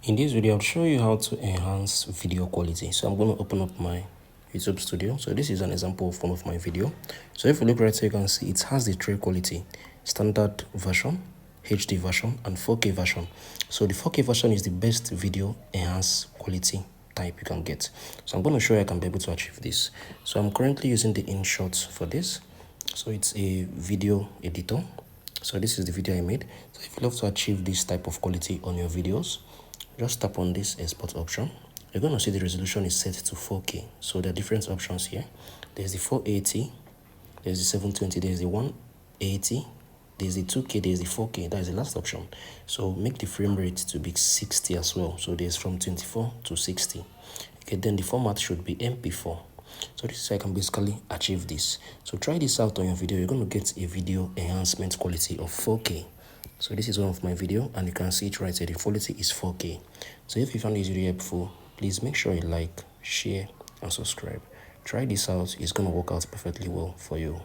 In this video, I'll show you how to enhance video quality. So I'm going to open up my YouTube Studio. So this is an example of one of my video. So if you look right here, you can see it has the three quality: standard version, HD version, and 4K version. So the 4K version is the best video enhance quality type you can get. So I'm going to show you I can be able to achieve this. So I'm currently using the InShot for this. So it's a video editor. So this is the video I made. So if you love to achieve this type of quality on your videos, just tap on this export option. You're going to see the resolution is set to 4K. So there are different options here. There's the 480, there's the 720, there's the 180, there's the 2K, there's the 4K. That is the last option. So make the frame rate to be 60 as well. So there's from 24 to 60. Okay, then the format should be MP4. So this is how I can basically achieve this. So try this out on your video. You're going to get a video enhancement quality of 4K. So this is one of my video, and you can see it right here. The quality is 4K. So if you found this video helpful, please make sure you like, share, and subscribe. Try this out. It's going to work out perfectly well for you.